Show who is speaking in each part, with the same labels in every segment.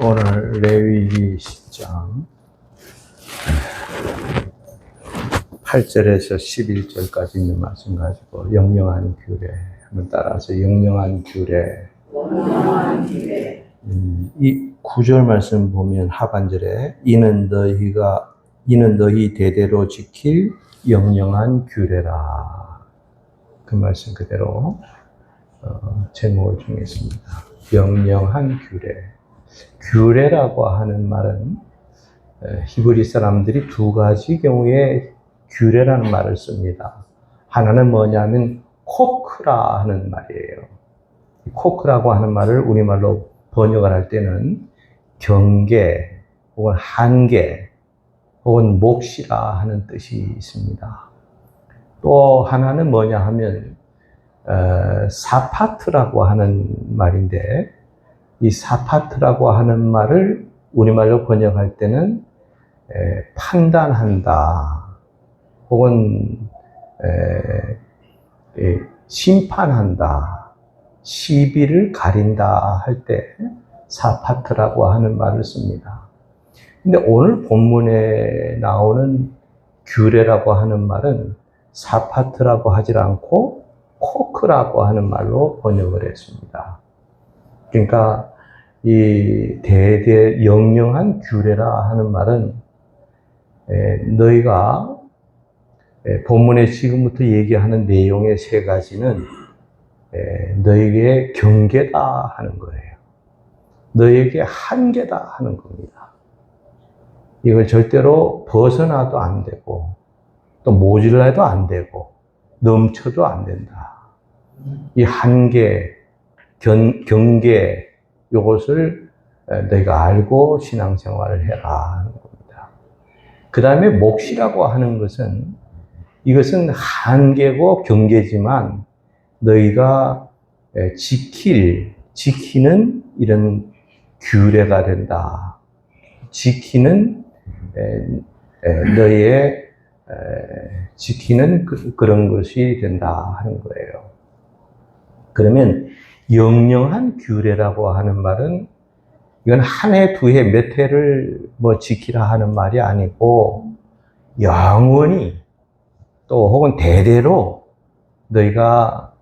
Speaker 1: 오늘 레위기 10장 8절에서 11절까지 있는 말씀 가지고 영영한 규례 한번 따라서 영영한 규례. 이 9절 말씀 보면 하반절에 이는 너희 대대로 지킬 영영한 규례라. 그 말씀 그대로 제목을 정했습니다. 영영한 규례. 규례라고 하는 말은 히브리 사람들이 두 가지 경우에 규례라는 말을 씁니다. 하나는 뭐냐면 코크라 하는 말이에요. 코크라고 하는 말을 우리말로 번역을 할 때는 경계 혹은 한계 혹은 몫이라 하는 뜻이 있습니다. 또 하나는 뭐냐 하면 사파트라고 하는 말인데, 이 사파트라고 하는 말을 우리말로 번역할 때는 판단한다 혹은 심판한다, 시비를 가린다 할 때 사파트라고 하는 말을 씁니다. 근데 오늘 본문에 나오는 규례라고 하는 말은 사파트라고 하지 않고 코크라고 하는 말로 번역을 했습니다. 그러니까 이 대대 영영한 규례라 하는 말은 너희가 본문에 지금부터 얘기하는 내용의 세 가지는 너희에게 경계다 하는 거예요. 너희에게 한계다 하는 겁니다. 이걸 절대로 벗어나도 안 되고 또 모질라도 안 되고 넘쳐도 안 된다. 이 한계, 경계, 이것을 너희가 알고 신앙생활을 해라 하는 겁니다. 그 다음에 몫이라고 하는 것은, 이것은 한계고 경계지만 너희가 지키는 이런 규례가 된다. 지키는 너희의 지키는 그런 것이 된다 하는 거예요. 그러면 영영한 규례라고 하는 말은 이건 한 해, 두 해, 몇 해를 지키라 하는 말이 아니고 영원히 또 혹은 대대로 너희가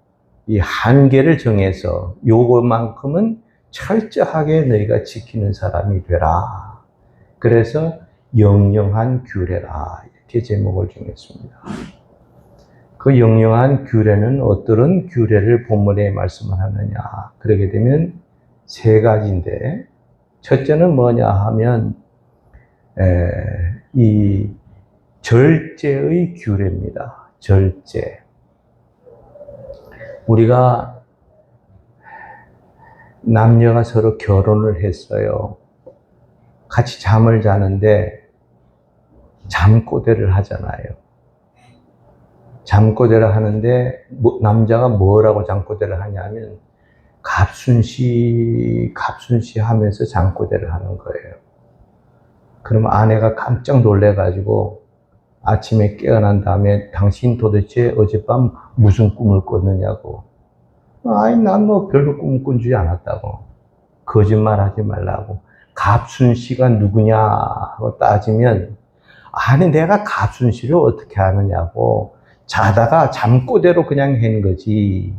Speaker 1: 이 한계를 정해서 요것만큼은 철저하게 너희가 지키는 사람이 되라. 그래서 영영한 규례라 이렇게 제목을 정했습니다. 그 영영한 규례는 어떤 규례를 본문에 말씀을 하느냐. 그러게 되면 세 가지인데, 첫째는 뭐냐 하면 이 절제의 규례입니다. 절제. 우리가 남녀가 서로 결혼을 했어요. 같이 잠을 자는데 잠꼬대를 하잖아요. 잠꼬대를 하는데 남자가 뭐라고 잠꼬대를 하냐면 갑순씨 하면서 잠꼬대를 하는 거예요. 그러면 아내가 깜짝 놀래가지고 아침에 깨어난 다음에 당신 도대체 어젯밤 무슨 꿈을 꿨느냐고. 아니 난 별로 꿈을 꾼 줄 않았다고. 거짓말하지 말라고. 갑순씨가 누구냐 하고 따지면, 아니 내가 갑순씨를 어떻게 아느냐고. 자다가 잠꼬대로 그냥 한 거지.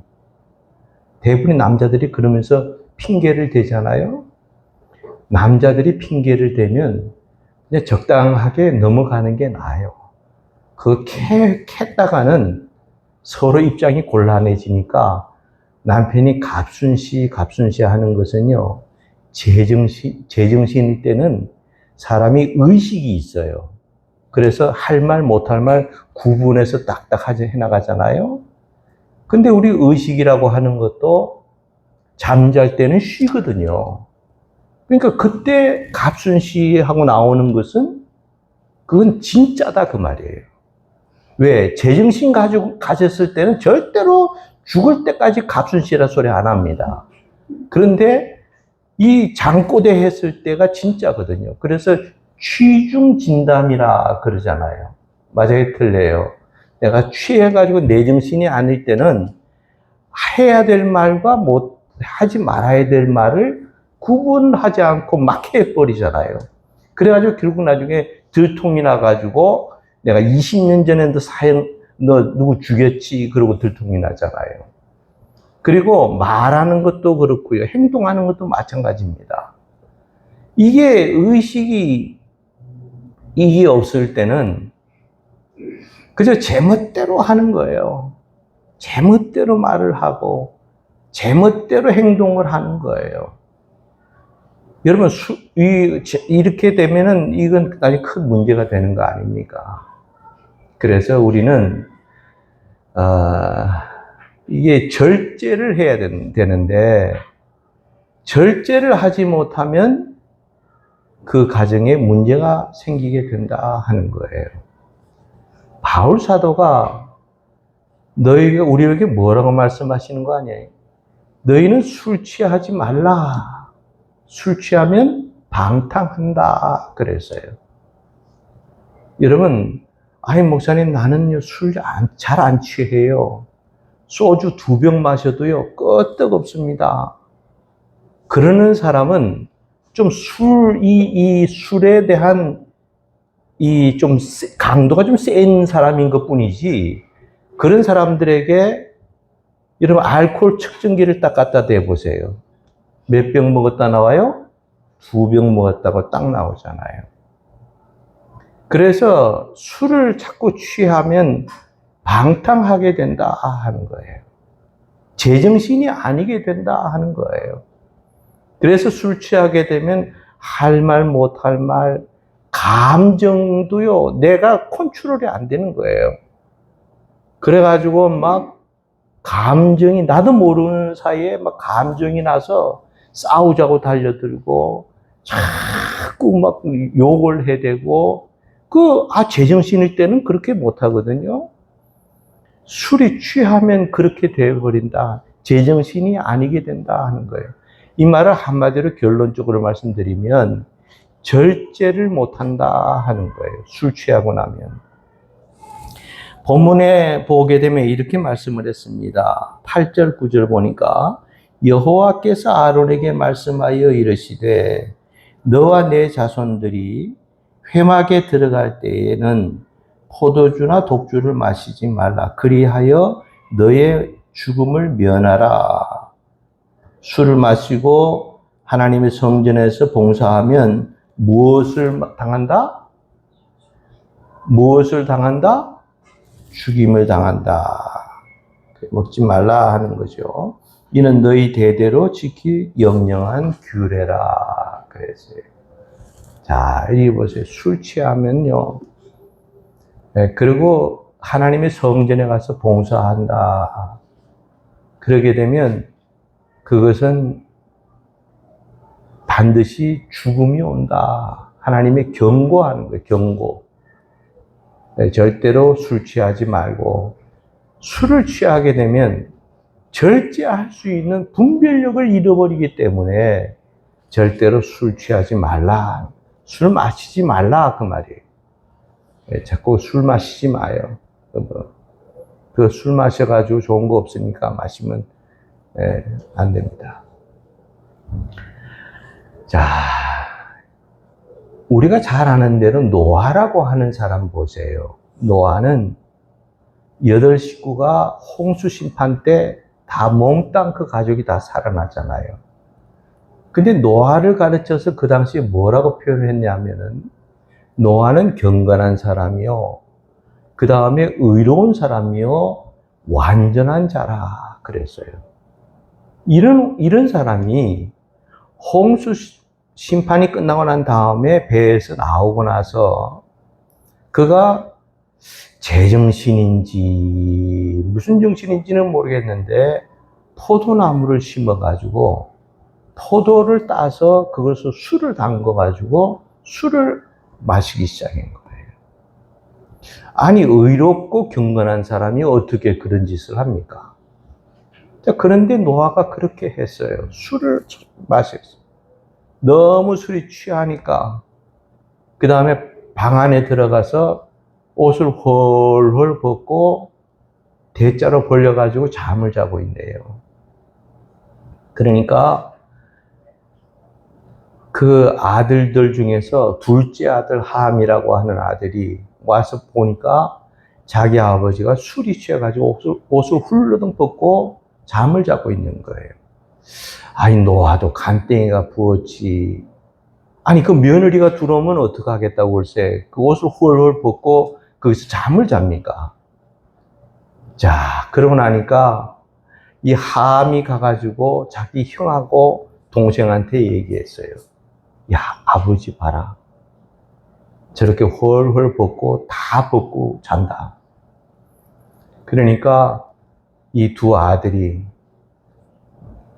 Speaker 1: 대부분의 남자들이 그러면서 핑계를 대잖아요. 남자들이 핑계를 대면 그냥 적당하게 넘어가는 게 나아요. 그거 캤다가는 서로 입장이 곤란해지니까 남편이 갑순씨 하는 것은요, 제정신일 때는 사람이 의식이 있어요. 그래서 할 말 못할 말 구분해서 딱딱하게 해나가잖아요. 근데 우리 의식이라고 하는 것도 잠잘 때는 쉬거든요. 그러니까 그때 갑순씨 하고 나오는 것은 그건 진짜다 그 말이에요. 왜? 제정신 가졌을 때는 절대로 죽을 때까지 갑순씨라 소리 안 합니다. 그런데 이 잠꼬대 했을 때가 진짜거든요. 그래서 취중진담이라 그러잖아요. 맞아요, 틀려요? 내가 취해가지고 내 정신이 아닐 때는 해야 될 말과 하지 말아야 될 말을 구분하지 않고 막 해버리잖아요. 그래가지고 결국 나중에 들통이 나가지고 내가 20년 전에도 너 누구 죽였지? 그러고 들통이 나잖아요. 그리고 말하는 것도 그렇고요. 행동하는 것도 마찬가지입니다. 이게 의식이 이게 없을 때는 그저 제멋대로 하는 거예요. 제멋대로 말을 하고 제멋대로 행동을 하는 거예요. 여러분 이렇게 되면은 이건 아주 큰 문제가 되는 거 아닙니까? 그래서 우리는 이게 절제를 해야 되는데 절제를 하지 못하면 그 가정에 문제가 생기게 된다 하는 거예요. 바울 사도가 우리에게 뭐라고 말씀하시는 거 아니에요? 너희는 술 취하지 말라. 술 취하면 방탕한다. 그랬어요. 여러분, 아니, 목사님, 나는요, 술 잘 안 취해요. 소주 2병 마셔도요, 끄떡 없습니다. 그러는 사람은 좀 이 술에 대한 강도가 좀 센 사람인 것 뿐이지, 그런 사람들에게 여러분 알코올 측정기를 딱 갖다 대보세요. 몇 병 먹었다 나와요? 2병 먹었다고 딱 나오잖아요. 그래서 술을 자꾸 취하면 방탕하게 된다 하는 거예요. 제정신이 아니게 된다 하는 거예요. 그래서 술 취하게 되면 할 말 못할 말, 감정도요, 내가 컨트롤이 안 되는 거예요. 그래가지고 막 감정이, 나도 모르는 사이에 막 감정이 나서 싸우자고 달려들고, 자꾸 막 욕을 해대고, 제정신일 때는 그렇게 못하거든요. 술이 취하면 그렇게 되어버린다. 제정신이 아니게 된다 하는 거예요. 이 말을 한마디로 결론적으로 말씀드리면, 절제를 못한다 하는 거예요. 술 취하고 나면. 본문에 보게 되면 이렇게 말씀을 했습니다. 8절, 9절 보니까 여호와께서 아론에게 말씀하여 이르시되 너와 내 자손들이 회막에 들어갈 때에는 포도주나 독주를 마시지 말라. 그리하여 너의 죽음을 면하라. 술을 마시고 하나님의 성전에서 봉사하면 무엇을 당한다? 무엇을 당한다? 죽임을 당한다. 먹지 말라 하는 거죠. 이는 너희 대대로 지킬 영영한 규례라. 그랬어요. 자, 여기 보세요. 술 취하면요. 네, 그리고 하나님의 성전에 가서 봉사한다. 그러게 되면 그것은 반드시 죽음이 온다. 하나님의 경고하는 거예요. 경고. 네, 절대로 술 취하지 말고, 술을 취하게 되면 절제할 수 있는 분별력을 잃어버리기 때문에 절대로 술 취하지 말라. 술 마시지 말라. 그 말이에요. 네, 자꾸 술 마시지 마요. 그 술 마셔가지고 좋은 거 없으니까 마시면 안 됩니다. 자, 우리가 잘 아는 대로 노아라고 하는 사람 보세요. 노아는 8 식구가 홍수 심판 때 다 몽땅 그 가족이 다 살아났잖아요. 근데 노아를 가르쳐서 그 당시에 뭐라고 표현을 했냐면은 노아는 경건한 사람이요. 그 다음에 의로운 사람이요. 완전한 자라 그랬어요. 이런 사람이 홍수 심판이 끝나고 난 다음에 배에서 나오고 나서 그가 제정신인지 무슨 정신인지는 모르겠는데 포도나무를 심어가지고 포도를 따서 그것을 술을 담궈가지고 술을 마시기 시작한 거예요. 아니, 의롭고 경건한 사람이 어떻게 그런 짓을 합니까? 자, 그런데 노아가 그렇게 했어요. 술을 마셨어요. 너무 술이 취하니까 그 다음에 방 안에 들어가서 옷을 홀홀 벗고 대자로 벌려가지고 잠을 자고 있네요. 그러니까 그 아들들 중에서 둘째 아들 함이라고 하는 아들이 와서 보니까 자기 아버지가 술이 취해가지고 옷을 훌러덩 벗고 잠을 자고 있는 거예요. 아니, 노아도 간땡이가 부었지. 아니, 그 며느리가 들어오면 어떡하겠다고 글쎄. 그 옷을 훌훌 벗고 거기서 잠을 잡니까? 자, 그러고 나니까 이 함이 가가지고 자기 형하고 동생한테 얘기했어요. 야, 아버지 봐라. 저렇게 헐헐 벗고 다 벗고 잔다. 그러니까 이 두 아들이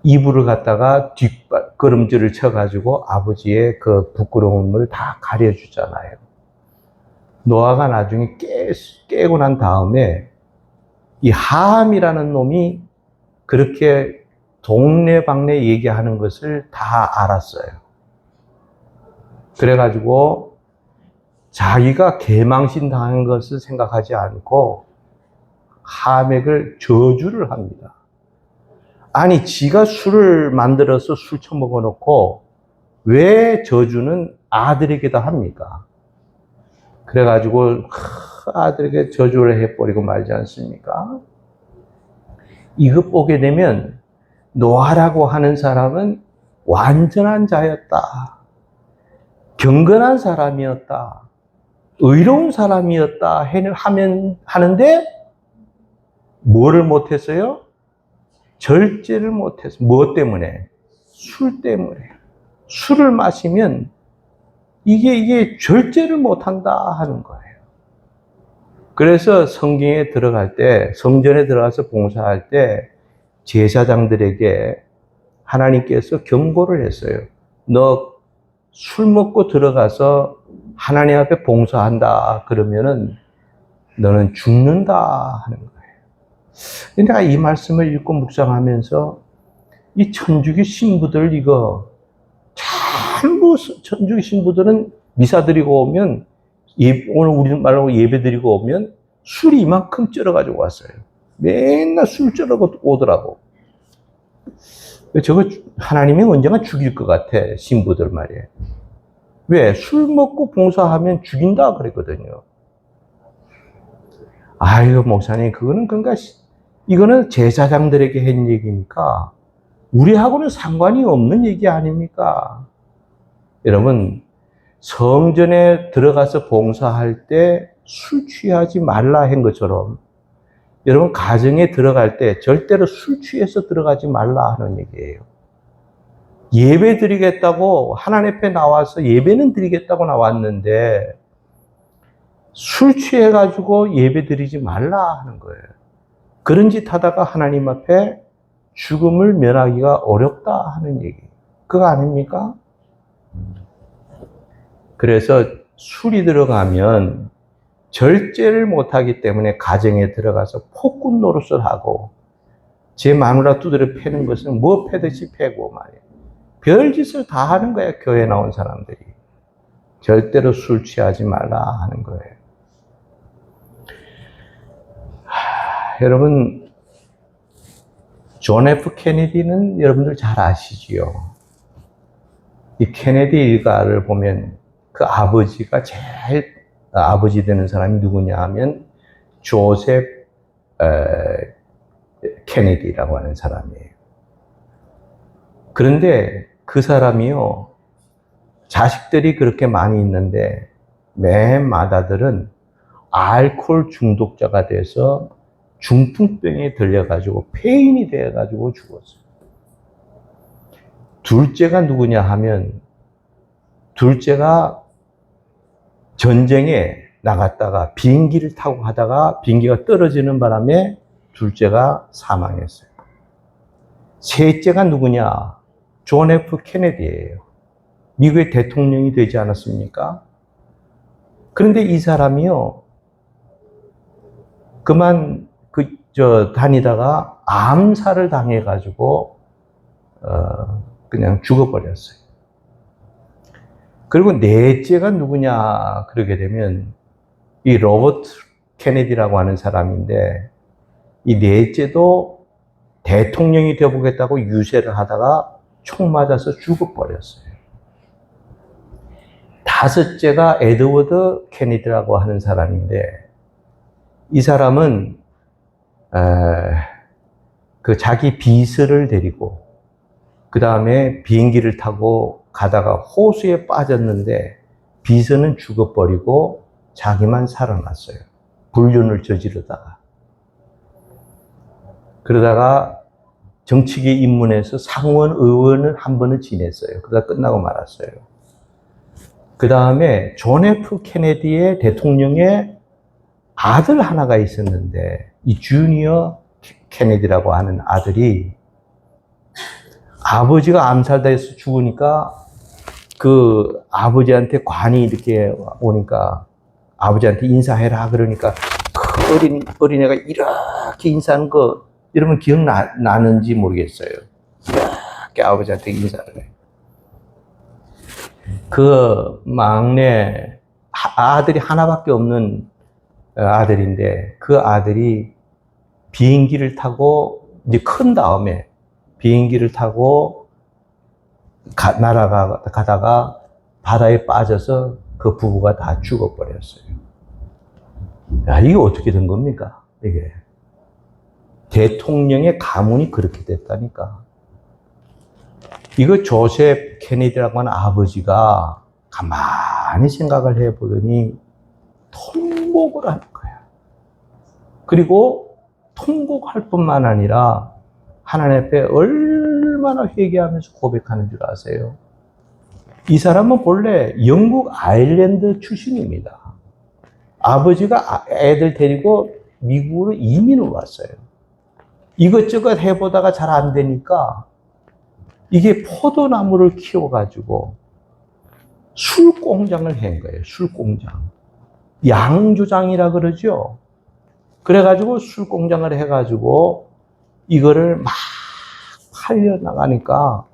Speaker 1: 이불을 갖다가 뒷걸음질을 쳐가지고 아버지의 그 부끄러움을 다 가려주잖아요. 노아가 나중에 깨고 난 다음에 이 함이라는 놈이 그렇게 동네방네 얘기하는 것을 다 알았어요. 그래가지고 자기가 개망신 당한 것을 생각하지 않고 하멕을 저주를 합니다. 아니, 지가 술을 만들어서 술 처먹어 놓고 왜 저주는 아들에게다 합니까? 그래가지고 아들에게 저주를 해버리고 말지 않습니까? 이거 보게 되면 노아라고 하는 사람은 완전한 자였다. 경건한 사람이었다. 의로운 사람이었다 하는데 뭐를 못했어요? 절제를 못했어요. 무엇 때문에? 술 때문에. 술을 마시면 이게 절제를 못한다 하는 거예요. 그래서 성경에 들어갈 때, 성전에 들어가서 봉사할 때 제사장들에게 하나님께서 경고를 했어요. 너 술 먹고 들어가서 하나님 앞에 봉사한다 그러면은 너는 죽는다 하는 거예요. 내가 이 말씀을 읽고 묵상하면서 이 천주교 신부들 이거 전부 천주교 신부들은 미사 드리고 오면 오늘 우리 말로 예배 드리고 오면 술이 이만큼 쩔어가지고 왔어요. 맨날 술 쩔어고 오더라고. 저거 하나님이 언젠가 죽일 것 같아, 신부들 말이에요. 왜? 술 먹고 봉사하면 죽인다 그랬거든요. 아유, 목사님, 그거는 그러니까 이거는 제사장들에게 한 얘기니까 우리하고는 상관이 없는 얘기 아닙니까? 여러분, 성전에 들어가서 봉사할 때 술 취하지 말라 한 것처럼 여러분 가정에 들어갈 때 절대로 술 취해서 들어가지 말라 하는 얘기예요. 예배 드리겠다고 하나님 앞에 나와서 예배는 드리겠다고 나왔는데 술 취해가지고 예배 드리지 말라 하는 거예요. 그런 짓 하다가 하나님 앞에 죽음을 면하기가 어렵다 하는 얘기. 그거 아닙니까? 그래서 술이 들어가면 절제를 못하기 때문에 가정에 들어가서 폭군 노릇을 하고 제 마누라 두드려 패는 것은 뭐 패듯이 패고 말이에요. 별짓을 다 하는 거야, 교회 나온 사람들이. 절대로 술 취하지 말라 하는 거예요. 여러분, 존 F 케네디는 여러분들 잘 아시지요. 이 케네디 일가를 보면 그 아버지가 제일 아버지 되는 사람이 누구냐 하면 조셉 케네디라고 하는 사람이에요. 그런데 그 사람이요, 자식들이 그렇게 많이 있는데 맨 맏아들은 알코올 중독자가 돼서 중풍병에 들려가지고 폐인이 돼가지고 죽었어요. 둘째가 누구냐 하면 둘째가 전쟁에 나갔다가 비행기를 타고 가다가 비행기가 떨어지는 바람에 둘째가 사망했어요. 셋째가 누구냐? 존 F 케네디예요. 미국의 대통령이 되지 않았습니까? 그런데 이 사람이요, 그만 다니다가 암살을 당해가지고 그냥 죽어버렸어요. 그리고 넷째가 누구냐 그러게 되면 이 로버트 케네디라고 하는 사람인데 이 넷째도 대통령이 되어보겠다고 유세를 하다가 총 맞아서 죽어버렸어요. 다섯째가 에드워드 케네디라고 하는 사람인데, 이 사람은 그 자기 비서를 데리고 그 다음에 비행기를 타고 가다가 호수에 빠졌는데 비서는 죽어버리고 자기만 살아났어요. 불륜을 저지르다가. 그러다가 정치계 입문해서 상원 의원을 한 번은 지냈어요. 그러다 끝나고 말았어요. 그 다음에 존 F 케네디의 대통령의 아들 하나가 있었는데, 이 주니어 케네디라고 하는 아들이 아버지가 암살돼서 죽으니까 그 아버지한테 관이 이렇게 오니까 아버지한테 인사해라 그러니까 그 어린애가 이렇게 인사하는 거 여러분 기억나는지 모르겠어요. 이렇게 아버지한테 인사를 해요. 그 막내 아들이 하나밖에 없는 아들인데, 그 아들이 비행기를 타고 이제 큰 다음에 비행기를 타고 날아가다가 바다에 빠져서 그 부부가 다 죽어버렸어요. 야, 이게 어떻게 된 겁니까? 이게 대통령의 가문이 그렇게 됐다니까. 이거 조셉 케네디라고 하는 아버지가 가만히 생각을 해보더니 통곡을 하는 거야. 그리고 통곡할 뿐만 아니라 하나님 앞에 얼마나 회개하면서 고백하는 줄 아세요? 이 사람은 본래 영국 아일랜드 출신입니다. 아버지가 애들 데리고 미국으로 이민을 왔어요. 이것저것 해보다가 잘 안 되니까 이게 포도나무를 키워가지고 술 공장을 한 거예요. 술 공장. 양조장이라 그러죠. 그래가지고 술 공장을 해가지고 이거를 막 팔려나가니까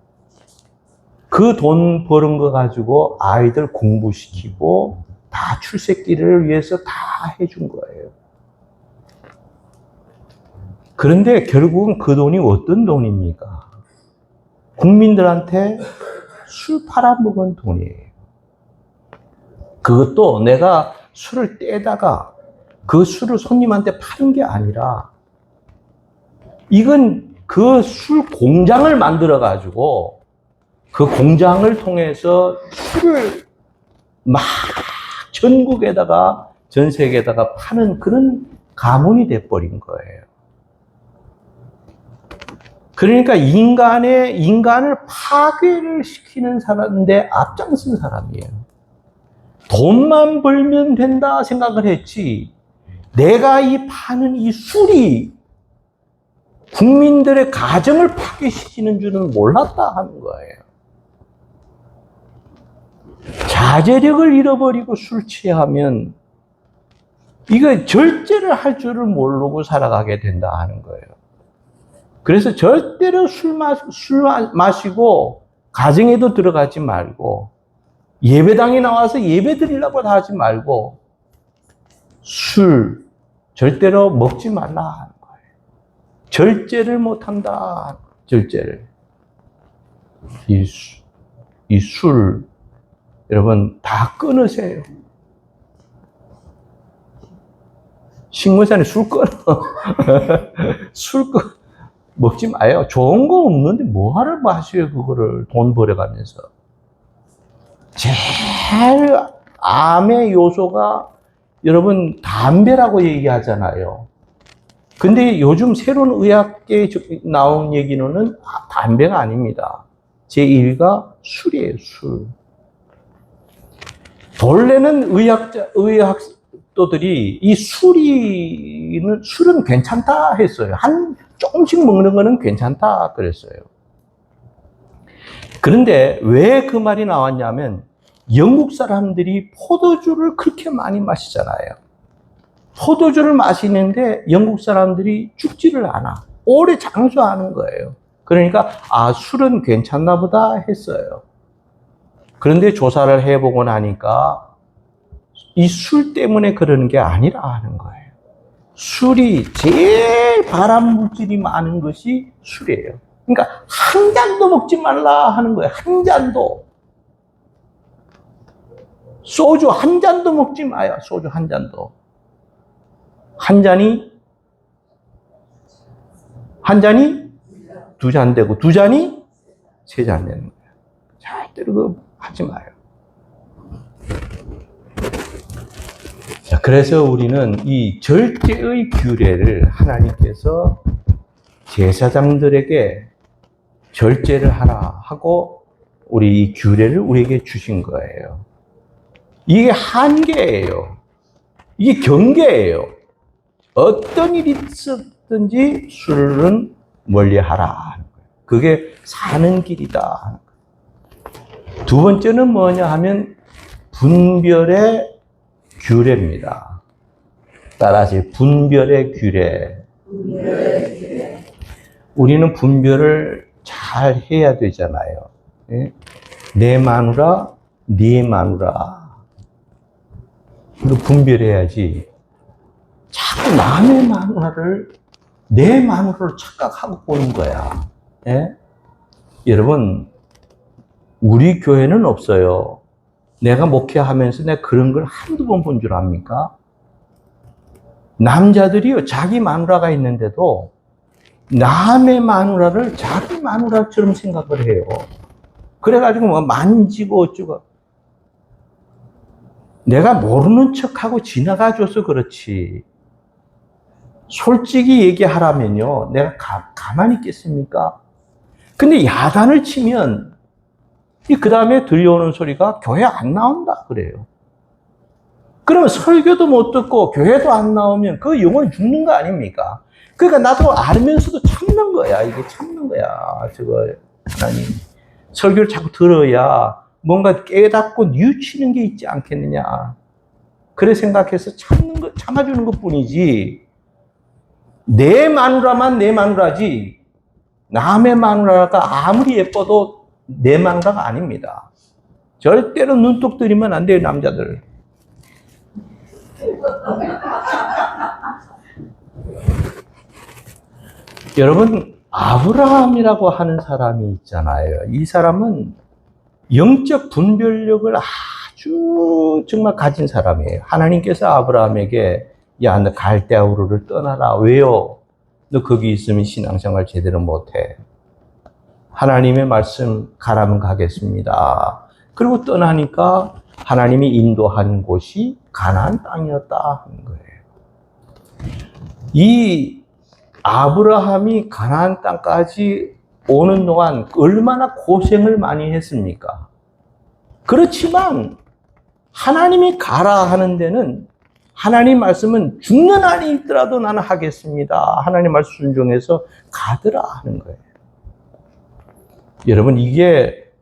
Speaker 1: 그 돈 버는 거 가지고 아이들 공부시키고 다 출세기를 위해서 다 해준 거예요. 그런데 결국은 그 돈이 어떤 돈입니까? 국민들한테 술 팔아먹은 돈이에요. 그것도 내가 술을 떼다가 그 술을 손님한테 파는 게 아니라 이건 그 술 공장을 만들어 가지고 그 공장을 통해서 술을 막 전국에다가 전 세계에다가 파는 그런 가문이 돼버린 거예요. 그러니까 인간을 파괴를 시키는 사람인데 앞장선 사람이에요. 돈만 벌면 된다 생각을 했지, 내가 파는 이 술이 국민들의 가정을 파괴시키는 줄은 몰랐다 하는 거예요. 자제력을 잃어버리고 술 취하면 이거 절제를 할 줄을 모르고 살아가게 된다 하는 거예요. 그래서 절대로 술 마시고 가정에도 들어가지 말고 예배당에 나와서 예배 드리려고 하지 말고 술 절대로 먹지 말라 하는 거예요. 절제를 못한다. 절제를. 이 술 여러분 다 끊으세요. 식물산에 술 끊어. 술 끊어. 먹지 마요. 좋은 거 없는데 뭐하러 마셔요, 그거를 돈 벌어가면서. 제일 암의 요소가 여러분 담배라고 얘기하잖아요. 근데 요즘 새로운 의학계에 나온 얘기는 담배가 아닙니다. 제1가 술이에요, 술. 본래는 의학도들이 이 술은 괜찮다 했어요. 조금씩 먹는 거는 괜찮다 그랬어요. 그런데 왜 그 말이 나왔냐면 영국 사람들이 포도주를 그렇게 많이 마시잖아요. 포도주를 마시는데 영국 사람들이 죽지를 않아. 오래 장수하는 거예요. 그러니까 술은 괜찮나 보다 했어요. 그런데 조사를 해보고 나니까 이 술 때문에 그러는 게 아니라 하는 거예요. 술이 제일 발암 물질이 많은 것이 술이에요. 그러니까 한 잔도 먹지 말라 하는 거예요. 한 잔도. 소주 한 잔도 먹지 마요. 소주 한 잔도. 한 잔이 두 잔 되고, 두 잔이 세 잔 되는 거예요. 절대로 그거 하지 마요. 자, 그래서 우리는 이 절제의 규례를 하나님께서 제사장들에게 절제를 하라 하고 우리 이 규례를 우리에게 주신 거예요. 이게 한계예요. 이게 경계예요. 어떤 일이 있었든지 술은 멀리하라. 그게 사는 길이다. 두 번째는 뭐냐 하면 분별의 규례입니다. 따라서 분별의 규례. 우리는 분별을 잘 해야 되잖아요. 내 마누라, 네 마누라. 이거 분별해야지. 자꾸 남의 마누라를 내 마누라로 착각하고 보는 거야. 여러분, 우리 교회는 없어요. 내가 목회하면서 내가 그런 걸 한두 번 본 줄 압니까? 남자들이요, 자기 마누라가 있는데도 남의 마누라를 자기 마누라처럼 생각을 해요. 그래가지고 뭐 만지고 어쩌고. 내가 모르는 척하고 지나가줘서 그렇지. 솔직히 얘기하라면요, 내가 가만히 있겠습니까? 근데 야단을 치면 그 다음에 들려오는 소리가 교회 안 나온다 그래요. 그러면 설교도 못 듣고 교회도 안 나오면 그 영혼이 죽는 거 아닙니까? 그러니까 나도 알면서도 참는 거야. 이게 참는 거야. 저거 하나님 설교를 자꾸 들어야 뭔가 깨닫고 뉘우치는 게 있지 않겠느냐. 그래 생각해서 참아주는 것 뿐이지. 내 마누라만 내 마누라지 남의 마누라가 아무리 예뻐도 내 마누라가 아닙니다. 절대로 눈독 들이면 안 돼요, 남자들. 여러분, 아브라함이라고 하는 사람이 있잖아요. 이 사람은 영적 분별력을 아주 정말 가진 사람이에요. 하나님께서 아브라함에게 야, 너 갈대아 우르를 떠나라. 왜요? 너 거기 있으면 신앙생활 제대로 못해. 하나님의 말씀 가라면 가겠습니다. 그리고 떠나니까 하나님이 인도한 곳이 가나안 땅이었다 하는 거예요. 이 아브라함이 가나안 땅까지 오는 동안 얼마나 고생을 많이 했습니까? 그렇지만 하나님이 가라 하는 데는 하나님 말씀은 죽는 한이 있더라도 나는 하겠습니다. 하나님 말씀 순종해서 가더라 하는 거예요. 여러분, 이게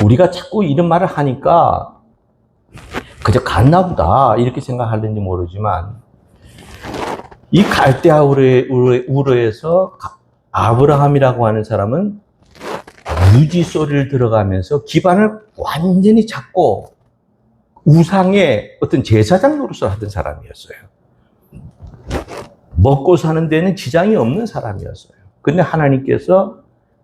Speaker 1: 우리가 자꾸 이런 말을 하니까 그저 갔나 보다 이렇게 생각하는지 모르지만 이 갈대아 우르에서 아브라함이라고 하는 사람은 유지 소리를 들어가면서 기반을 완전히 잡고 우상의 어떤 제사장 노릇을 하던 사람이었어요. 먹고 사는 데는 지장이 없는 사람이었어요. 근데 하나님께서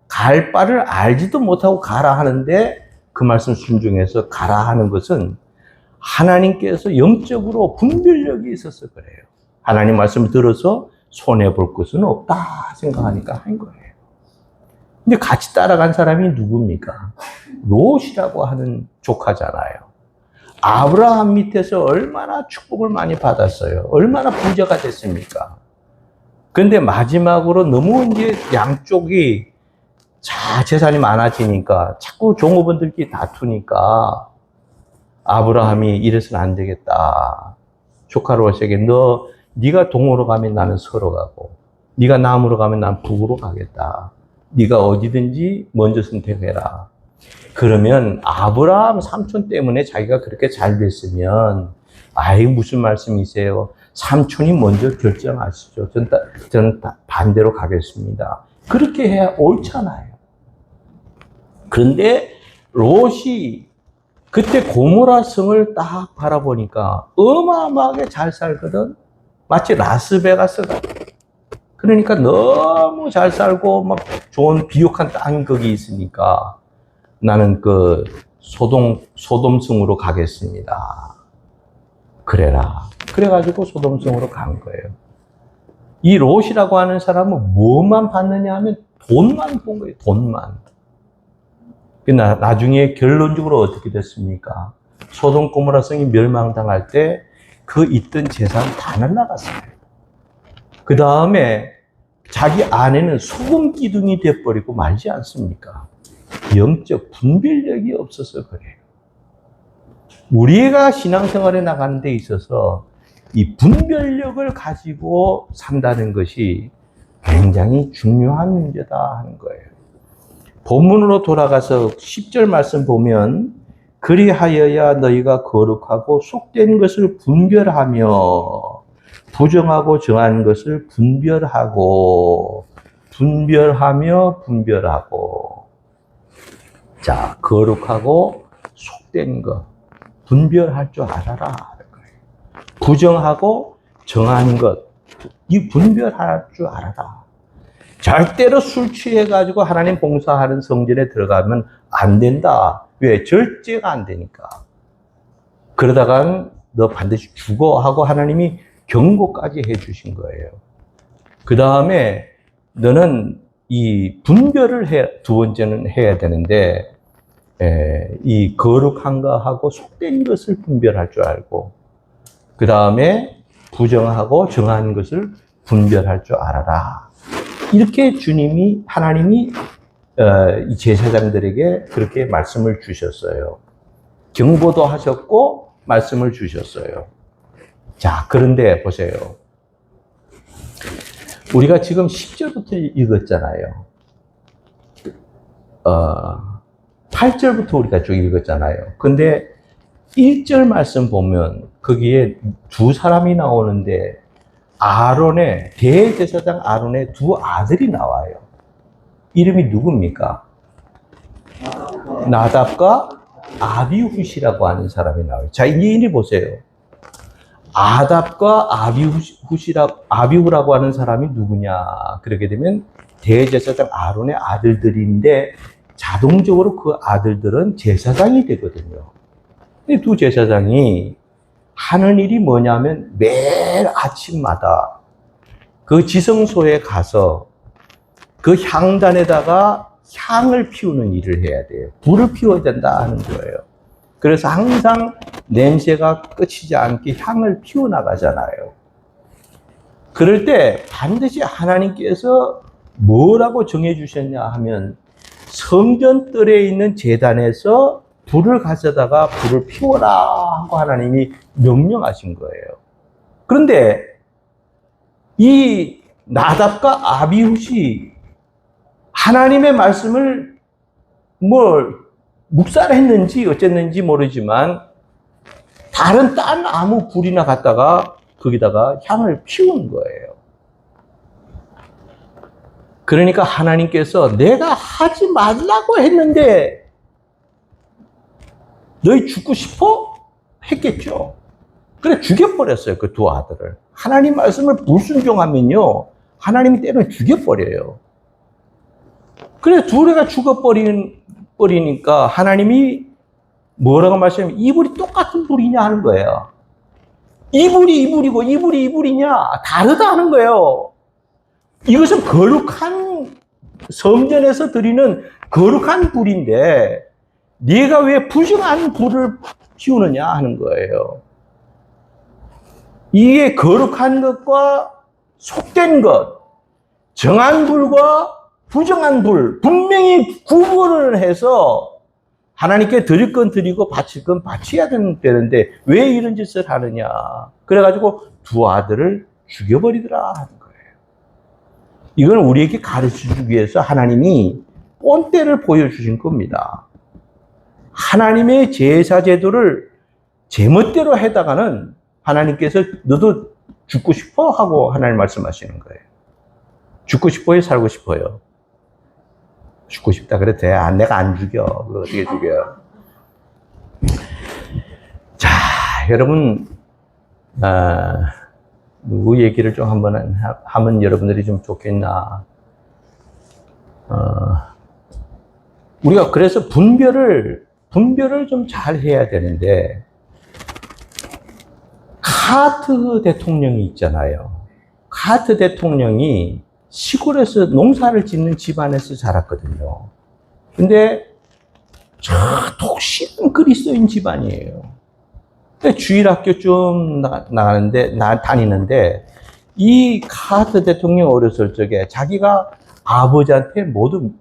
Speaker 1: 갈 바를 알지도 못하고 가라 하는데 그 말씀 순종해서 가라 하는 것은 하나님께서 영적으로 분별력이 있어서 그래요. 하나님 말씀을 들어서 손해볼 것은 없다 생각하니까 한 거예요. 근데 같이 따라간 사람이 누굽니까? 롯이라고 하는 조카잖아요. 아브라함 밑에서 얼마나 축복을 많이 받았어요. 얼마나 부자가 됐습니까? 근데 마지막으로 너무 이제 양쪽이 재산이 많아지니까 자꾸 종업원들끼리 다투니까 아브라함이 이래서는 안 되겠다. 조카 롯에게 네가 동으로 가면 나는 서로 가고 네가 남으로 가면 난 북으로 가겠다. 네가 어디든지 먼저 선택해라. 그러면 아브라함 삼촌 때문에 자기가 그렇게 잘 됐으면 아이 무슨 말씀이세요? 삼촌이 먼저 결정하시죠. 저는 반대로 가겠습니다. 그렇게 해야 옳잖아요. 그런데 롯이 그때 고모라 성을 딱 바라보니까 어마어마하게 잘 살거든. 마치 라스베가스 같아. 그러니까 너무 잘 살고 막 좋은 비옥한 땅이 거기 있으니까 나는 그 소돔성으로 가겠습니다. 그래라. 그래가지고 소돔성으로 간 거예요. 이 롯이라고 하는 사람은 뭐만 받느냐 하면 돈만 본 거예요. 돈만. 나중에 결론적으로 어떻게 됐습니까? 소돔 고모라 성이 멸망당할 때 그 있던 재산 다 날라갔어요. 그 다음에 자기 아내는 소금 기둥이 돼버리고 말지 않습니까? 영적 분별력이 없어서 그래요. 우리가 신앙생활에 나가는 데 있어서 이 분별력을 가지고 산다는 것이 굉장히 중요한 문제다 하는 거예요. 본문으로 돌아가서 10절 말씀 보면 그리하여야 너희가 거룩하고 속된 것을 분별하며 부정하고 정한 것을 분별하고 자, 거룩하고 속된 것 분별할 줄 알아라. 부정하고 정한 것, 이 분별할 줄 알아라. 절대로 술 취해가지고 하나님 봉사하는 성전에 들어가면 안 된다. 왜? 절제가 안 되니까. 그러다간 너 반드시 죽어 하고 하나님이 경고까지 해주신 거예요. 그 다음에 너는 이 분별을 두 번째는 해야 되는데, 이 거룩한 거하고 속된 것을 분별할 줄 알고, 그 다음에 부정하고 정한 것을 분별할 줄 알아라. 이렇게 하나님이 이 제사장들에게 그렇게 말씀을 주셨어요. 경고도 하셨고 말씀을 주셨어요. 자, 그런데 보세요. 우리가 지금 10절부터 읽었잖아요. 8절부터 우리가 쭉 읽었잖아요. 근데 1절 말씀 보면 거기에 두 사람이 나오는데 대제사장 아론의 두 아들이 나와요. 이름이 누굽니까? 나답과 아비훗이라고 하는 사람이 나와요. 자, 이제 이리 보세요. 나답과 아비후라고 하는 사람이 누구냐? 그러게 되면 대제사장 아론의 아들들인데 자동적으로 그 아들들은 제사장이 되거든요. 이 두 제사장이 하는 일이 뭐냐면 매일 아침마다 그 지성소에 가서 그 향단에다가 향을 피우는 일을 해야 돼요. 불을 피워야 된다 하는 거예요. 그래서 항상 냄새가 끝이지 않게 향을 피워나가잖아요. 그럴 때 반드시 하나님께서 뭐라고 정해주셨냐 하면 성전 뜰에 있는 제단에서 불을 가져다가 불을 피워라 하고 하나님이 명령하신 거예요. 그런데 이 나답과 아비훗이 하나님의 말씀을 묵살했는지 어쨌는지 모르지만 다른 딴 아무 불이나 갖다가 거기다가 향을 피운 거예요. 그러니까 하나님께서 내가 하지 말라고 했는데 너희 죽고 싶어? 했겠죠. 그래 죽여버렸어요. 그 두 아들을. 하나님 말씀을 불순종하면요 하나님이 때로는 죽여버려요. 그래 둘애가 죽어버리니까 하나님이 뭐라고 말씀하면 이불이 똑같은 불이냐 하는 거예요. 이불이 이불이고 이불이 이불이냐 다르다 하는 거예요. 이것은 거룩한 성전에서 드리는 거룩한 불인데 네가 왜 부정한 불을 피우느냐 하는 거예요. 이게 거룩한 것과 속된 것, 정한 불과 부정한 불, 분명히 구분을 해서 하나님께 드릴 건 드리고 바칠 건 바쳐야 되는데 왜 이런 짓을 하느냐. 그래가지고 두 아들을 죽여버리더라 하는 거예요. 이건 우리에게 가르쳐주기 위해서 하나님이 본때를 보여주신 겁니다. 하나님의 제사 제도를 제멋대로 해다가는 하나님께서 너도 죽고 싶어? 하고 하나님 말씀하시는 거예요. 죽고 싶어요? 살고 싶어요? 죽고 싶다 그래도 돼. 내가 안 죽여. 그거 어떻게 죽여요? 자, 여러분, 누구 얘기를 좀 한번 하면 여러분들이 좀 좋겠나. 우리가 그래서 분별을 좀 잘 해야 되는데, 카트 대통령이 있잖아요. 카트 대통령이 시골에서 농사를 짓는 집안에서 자랐거든요. 근데 저 독실한 그리스도인 집안이에요. 주일학교 좀 다니는데, 이 카트 대통령 어렸을 적에 자기가 아버지한테 모두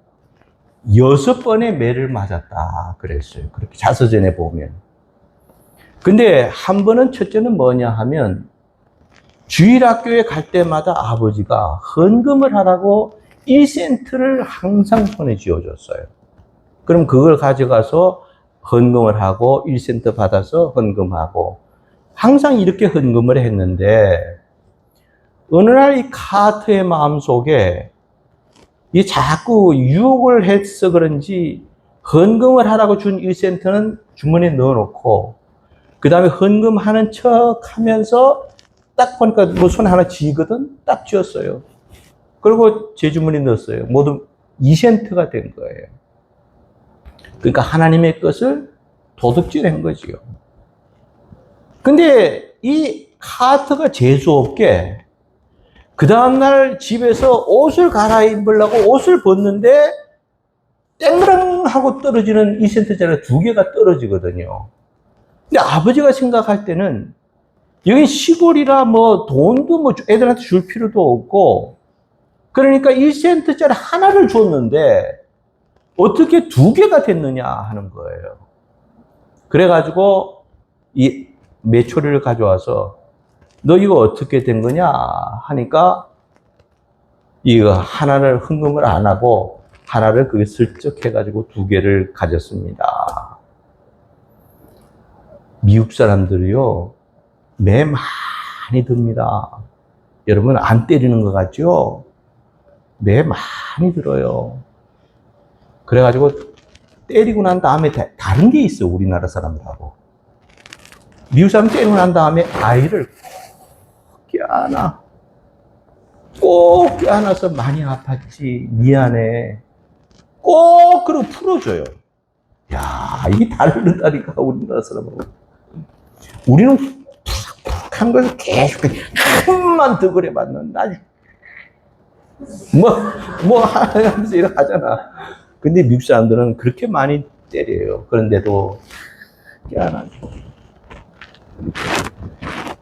Speaker 1: 6번의 매를 맞았다 그랬어요. 그렇게 자서전에 보면. 근데 한 번은, 첫째는 뭐냐 하면, 주일학교에 갈 때마다 아버지가 헌금을 하라고 1센트를 항상 손에 쥐어줬어요. 그럼 그걸 가져가서 헌금을 하고 1센트 받아서 헌금하고, 항상 이렇게 헌금을 했는데, 어느 날 이 카트의 마음속에 이 자꾸 유혹을 해서 그런지 헌금을 하라고 준 1센트는 주머니에 넣어놓고, 그 다음에 헌금하는 척 하면서 딱 보니까 뭐 손에 하나 쥐거든? 딱 쥐었어요. 그리고 제 주머니에 넣었어요. 모두 2센트가 된 거예요. 그러니까 하나님의 것을 도둑질한 거지요. 근데 이 카트가 재수없게 그 다음날 집에서 옷을 갈아입으려고 옷을 벗는데 땡그랑 하고 떨어지는 2센트짜리 2개가 떨어지거든요. 근데 아버지가 생각할 때는 여기 시골이라 뭐 돈도 뭐 애들한테 줄 필요도 없고, 그러니까 1센트짜리 하나를 줬는데 어떻게 2개가 됐느냐 하는 거예요. 그래가지고 이 메초리를 가져와서 너 이거 어떻게 된 거냐 하니까, 이거 하나를 헌금을 안 하고 하나를 그게 슬쩍 해가지고 2개를 가졌습니다. 미국 사람들이요, 매 많이 듭니다. 여러분 안 때리는 것 같죠? 매 많이 들어요. 그래가지고 때리고 난 다음에 다른 게 있어, 우리나라 사람들하고. 미국 사람 때리고 난 다음에 아이를 꼭 껴안아서 많이 아팠지, 미안해, 꼭 그러고 풀어줘요. 야, 이게 다르다니까, 우리나라 사람하고. 우리는 푸석푸석한 걸 계속 한만 더 그래 봤는데, 아주 뭐 하면서 이렇게 하잖아. 근데 미국 사람들은 그렇게 많이 때려요. 그런데도 껴안아줘.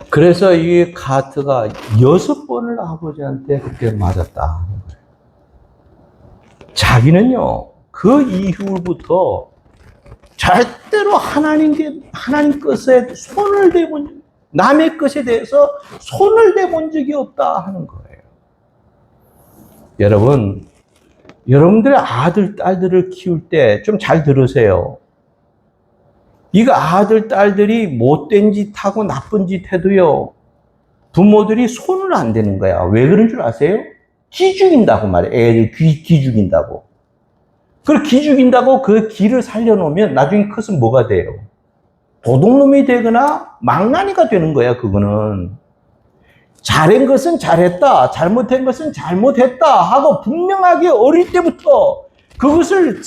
Speaker 1: 그래서 이 카트가 6번을 아버지한테 그렇게 맞았다. 자기는요, 그 이후부터 절대로 하나님 것에 손을 대본, 남의 것에 대해서 손을 대본 적이 없다 하는 거예요. 여러분, 여러분들의 아들, 딸들을 키울 때 좀 잘 들으세요. 이거 아들, 딸들이 못된 짓 하고 나쁜 짓 해도요, 부모들이 손을 안 대는 거야. 왜 그런 줄 아세요? 기죽인다고 말해. 애를 기죽인다고. 그걸 기죽인다고 그 기를 살려놓으면 나중에 커서 뭐가 돼요? 도둑놈이 되거나 망나니가 되는 거야, 그거는. 잘한 것은 잘했다, 잘못한 것은 잘못했다 하고 분명하게 어릴 때부터 그것을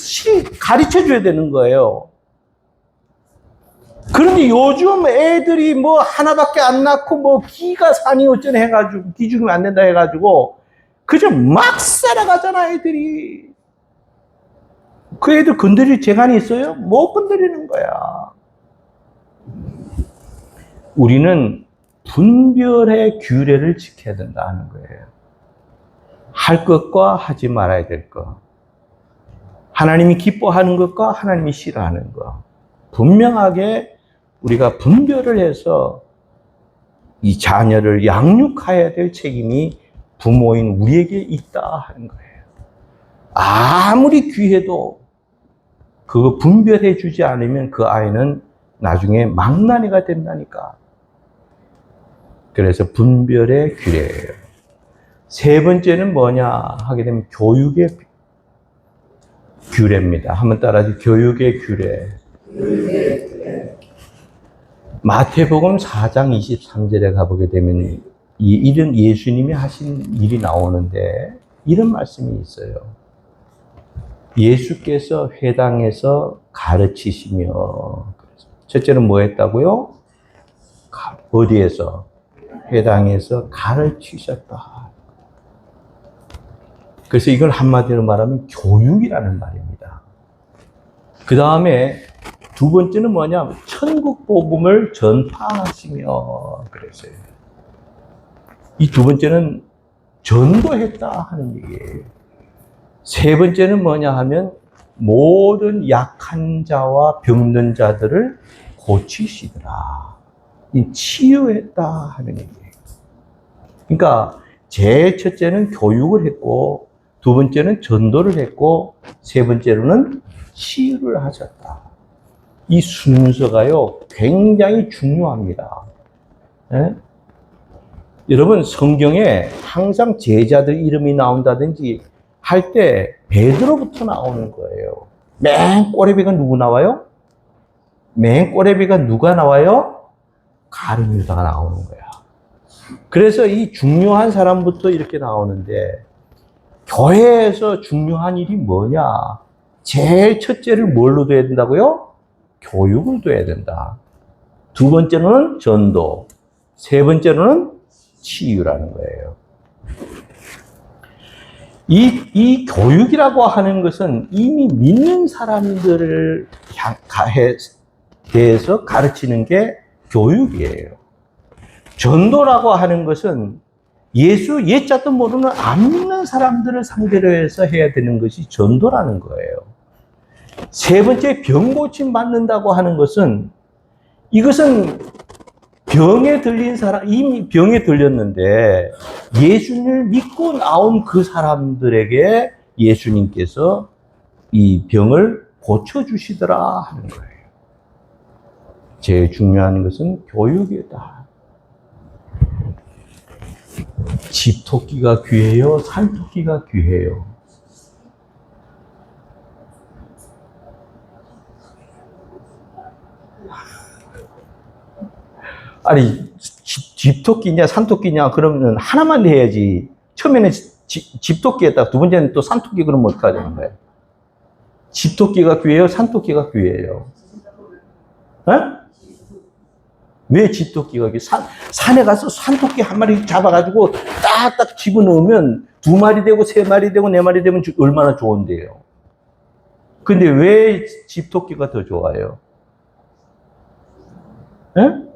Speaker 1: 가르쳐 줘야 되는 거예요. 그런데 요즘 애들이 뭐 하나밖에 안 낳고 뭐 기가 산이 어쩌네 해가지고, 기 죽이면 안 된다 해가지고 그저 막 살아가잖아, 애들이. 그 애들 건드릴 재간이 있어요? 못 건드리는 거야. 우리는 분별의 규례를 지켜야 된다는 거예요. 할 것과 하지 말아야 될 것. 하나님이 기뻐하는 것과 하나님이 싫어하는 것. 분명하게 우리가 분별을 해서 이 자녀를 양육해야 될 책임이 부모인 우리에게 있다 하는 거예요. 아무리 귀해도 그거 분별해 주지 않으면 그 아이는 나중에 망나니가 된다니까. 그래서 분별의 규례예요. 세 번째는 뭐냐 하게 되면 교육의 규례입니다. 한번 따라하세요. 교육의 규례. 마태복음 4장 23절에 가보게 되면 이런 예수님이 하신 일이 나오는데 이런 말씀이 있어요. 예수께서 회당에서 가르치시며, 첫째는 뭐 했다고요? 어디에서? 회당에서 가르치셨다. 그래서 이걸 한마디로 말하면 교육이라는 말입니다. 그 다음에 두 번째는 뭐냐? 천국 복음을 전파하시며 그랬어요. 이 두 번째는 전도했다 하는 얘기예요. 세 번째는 뭐냐 하면 모든 약한 자와 병든 자들을 고치시더라. 치유했다 하는 얘기예요. 그러니까 제일 첫째는 교육을 했고, 두 번째는 전도를 했고, 세 번째로는 치유를 하셨다. 이 순서가요 굉장히 중요합니다. 예? 여러분 성경에 항상 제자들 이름이 나온다든지 할 때 베드로부터 나오는 거예요. 맨 꼬레비가 누구 나와요? 맨 꼬레비가 누가 나와요? 가룟 유다가 나오는 거야. 그래서 이 중요한 사람부터 이렇게 나오는데, 교회에서 중요한 일이 뭐냐? 제일 첫째를 뭘로 둬야 된다고요? 교육을 둬야 된다. 두 번째로는 전도, 세 번째로는 치유라는 거예요. 이 교육이라고 하는 것은 이미 믿는 사람들을 대해서 가르치는 게 교육이에요. 전도라고 하는 것은 예수 옛자도 모르는 안 믿는 사람들을 상대로 해서 해야 되는 것이 전도라는 거예요. 세 번째, 병 고침 받는다고 하는 것은, 이것은 병에 들린 사람, 이미 병에 들렸는데 예수님을 믿고 나온 그 사람들에게 예수님께서 이 병을 고쳐주시더라 하는 거예요. 제일 중요한 것은 교육이다. 집토끼가 귀해요? 산토끼가 귀해요? 아니, 집토끼냐 산토끼냐 그러면 하나만 해야지. 처음에는 집토끼에다가 두 번째는 또 산토끼 그러면 어떻게 되는 거예요? 집토끼가 귀해요? 산토끼가 귀해요? 에? 왜 집토끼가 귀해요? 산에 가서 산토끼 한 마리 잡아가지고 딱딱 집어넣으면 두 마리 되고 세 마리 되고 네 마리 되면 얼마나 좋은데요. 근데 왜 집토끼가 더 좋아요? 에?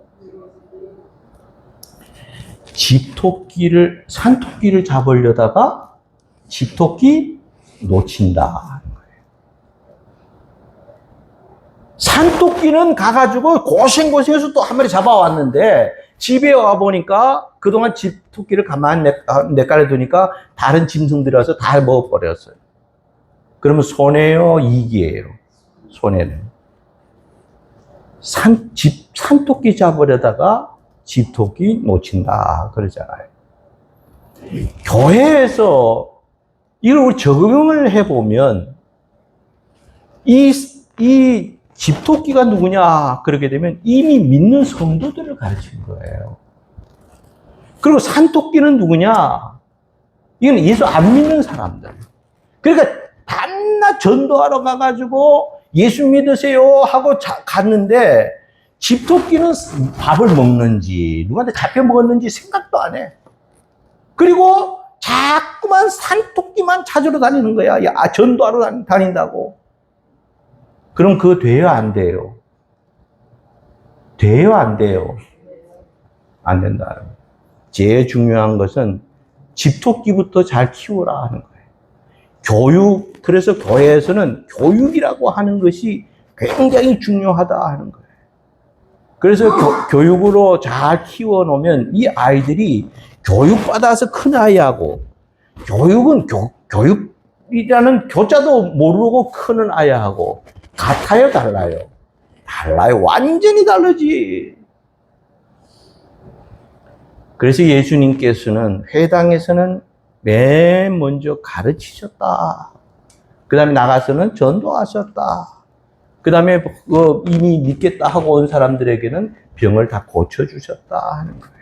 Speaker 1: 산토끼를 잡으려다가 집토끼 놓친다. 산토끼는 가가지고 고생고생해서 또 한 마리 잡아왔는데 집에 와보니까 그동안 집토끼를 가만히 내깔에 두니까 다른 짐승들이 와서 다 먹어버렸어요. 그러면 손해요? 이익이에요? 손해는. 산토끼 잡으려다가 집토끼 놓친다 그러잖아요. 교회에서 이걸 적용을 해보면 이 집토끼가 누구냐 그러게 되면 이미 믿는 성도들을 가르친 거예요. 그리고 산토끼는 누구냐? 이건 예수 안 믿는 사람들. 그러니까 밤낮 전도하러 가가지고 예수 믿으세요 하고 갔는데 집토끼는 밥을 먹는지 누구한테 잡혀 먹었는지 생각도 안 해. 그리고 자꾸만 산토끼만 찾으러 다니는 거야. 야, 전도하러 다닌다고. 그럼 그거 돼요? 안 돼요? 돼요? 안 돼요? 안 된다. 제일 중요한 것은 집토끼부터 잘 키우라 하는 거예요. 그래서 교회에서는 교육이라고 하는 것이 굉장히 중요하다 하는 거예요. 그래서 교육으로 잘 키워놓으면 이 아이들이 교육받아서 큰 아이하고, 교육은 교육이라는 교자도 모르고 크는 아이하고 같아요? 달라요? 달라요. 완전히 다르지. 그래서 예수님께서는 회당에서는 맨 먼저 가르치셨다. 그 다음에 나가서는 전도하셨다. 그 다음에 이미 믿겠다 하고 온 사람들에게는 병을 다 고쳐주셨다 하는 거예요.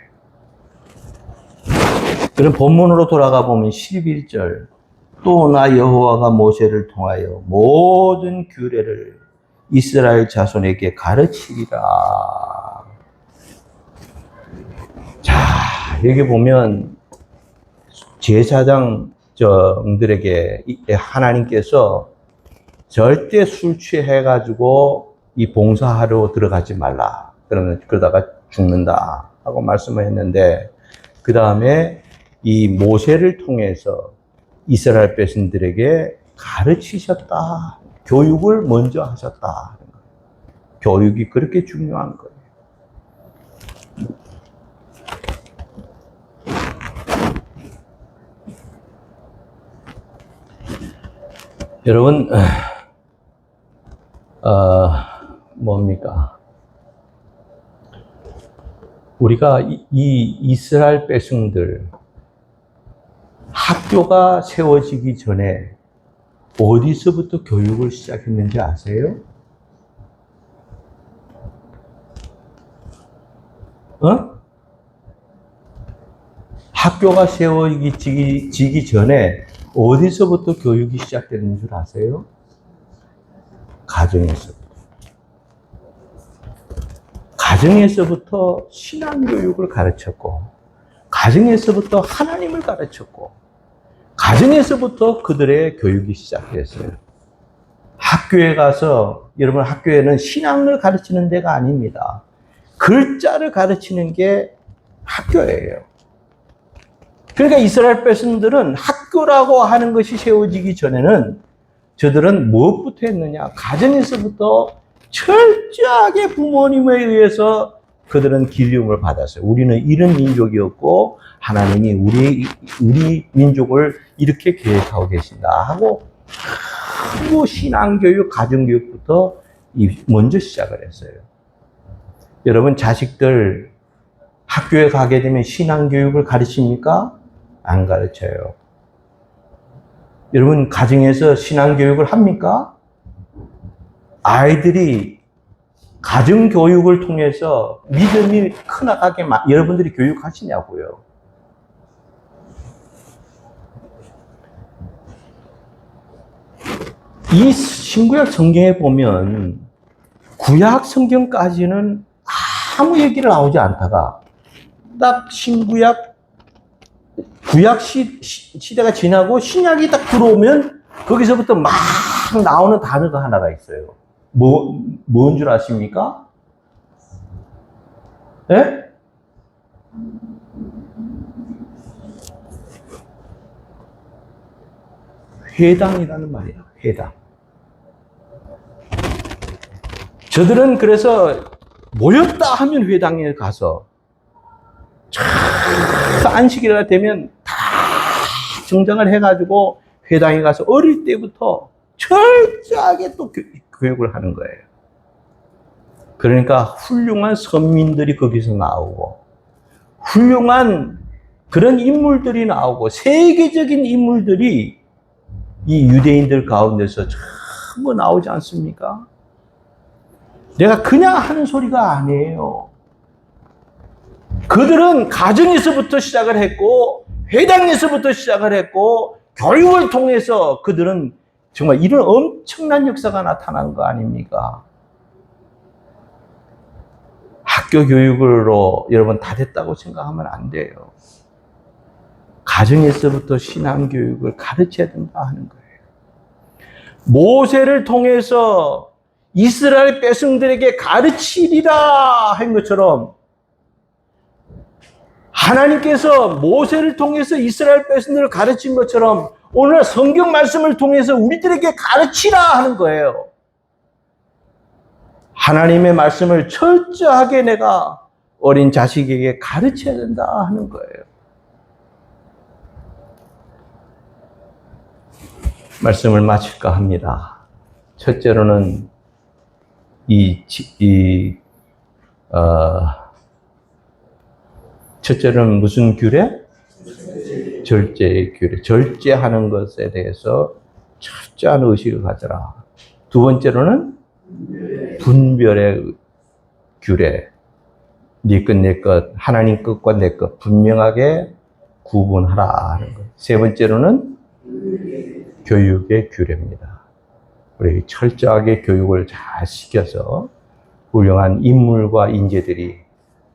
Speaker 1: 그럼 본문으로 돌아가 보면 11절. 또 나 여호와가 모세를 통하여 모든 규례를 이스라엘 자손에게 가르치리라. 자, 여기 보면 제사장들에게 하나님께서 절대 술 취해가지고 이 봉사하러 들어가지 말라. 그러다가 죽는다 하고 말씀을 했는데, 그 다음에 이 모세를 통해서 이스라엘 백성들에게 가르치셨다. 교육을 먼저 하셨다. 교육이 그렇게 중요한 거예요. 여러분, 뭡니까? 우리가 이 이스라엘 백성들, 학교가 세워지기 전에 어디서부터 교육을 시작했는지 아세요? 학교가 세워지기 전에 어디서부터 교육이 시작되는 줄 아세요? 가정에서부터. 가정에서부터 신앙교육을 가르쳤고, 가정에서부터 하나님을 가르쳤고, 가정에서부터 그들의 교육이 시작됐어요. 학교에 가서, 여러분 학교에는 신앙을 가르치는 데가 아닙니다. 글자를 가르치는 게 학교예요. 그러니까 이스라엘 백성들은 학교라고 하는 것이 세워지기 전에는 저들은 무엇부터 했느냐? 가정에서부터 철저하게 부모님에 의해서 그들은 길림을 받았어요. 우리는 이런 민족이었고 하나님이 우리 민족을 이렇게 계획하고 계신다 하고 신앙교육, 가정교육부터 먼저 시작을 했어요. 여러분 자식들 학교에 가게 되면 신앙교육을 가르칩니까? 안 가르쳐요. 여러분 가정에서 신앙교육을 합니까? 아이들이 가정교육을 통해서 믿음이 커나가게 여러분들이 교육하시냐고요. 이 신구약 성경에 보면 구약 성경까지는 아무 얘기를 나오지 않다가 딱 구약 시대가 지나고 신약이 딱 들어오면 거기서부터 막 나오는 단어가 하나가 있어요. 뭔 줄 아십니까? 예? 회당이라는 말이야, 회당. 저들은 그래서 모였다 하면 회당에 가서 안식일이 되면 다 정장을 해가지고 회당에 가서 어릴 때부터 철저하게 또 교육을 하는 거예요. 그러니까 훌륭한 선민들이 거기서 나오고 훌륭한 그런 인물들이 나오고 세계적인 인물들이 이 유대인들 가운데서 전부 나오지 않습니까? 내가 그냥 하는 소리가 아니에요. 그들은 가정에서부터 시작을 했고 회당에서부터 시작을 했고 교육을 통해서 그들은 정말 이런 엄청난 역사가 나타난 거 아닙니까? 학교 교육으로 여러분 다 됐다고 생각하면 안 돼요. 가정에서부터 신앙교육을 가르쳐야 된다 하는 거예요. 모세를 통해서 이스라엘 백성들에게 가르치리라 한 것처럼 하나님께서 모세를 통해서 이스라엘 백성들을 가르친 것처럼 오늘 성경 말씀을 통해서 우리들에게 가르치라 하는 거예요. 하나님의 말씀을 철저하게 내가 어린 자식에게 가르쳐야 된다 하는 거예요. 말씀을 마칠까 합니다. 첫째로는 첫째는 무슨 규례? 절제의 규례. 절제하는 것에 대해서 철저한 의식을 가져라. 두 번째로는 분별의 규례. 네 것, 내 것, 하나님 것과 내 것 분명하게 구분하라 하는 것. 세 번째로는 교육의 규례입니다. 우리 철저하게 교육을 잘 시켜서 훌륭한 인물과 인재들이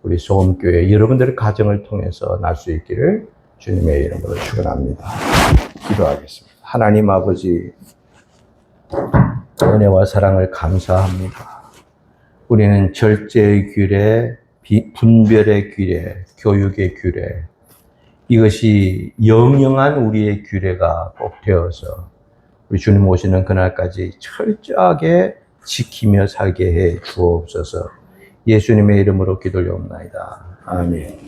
Speaker 1: 우리 소금교회 여러분들의 가정을 통해서 날 수 있기를 주님의 이름으로 축원합니다. 기도하겠습니다. 하나님 아버지, 은혜와 사랑을 감사합니다. 우리는 절제의 규례, 분별의 규례, 교육의 규례, 이것이 영영한 우리의 규례가 꼭 되어서 우리 주님 오시는 그날까지 철저하게 지키며 살게 해 주옵소서. 예수님의 이름으로 기도를 옵나이다. 아멘.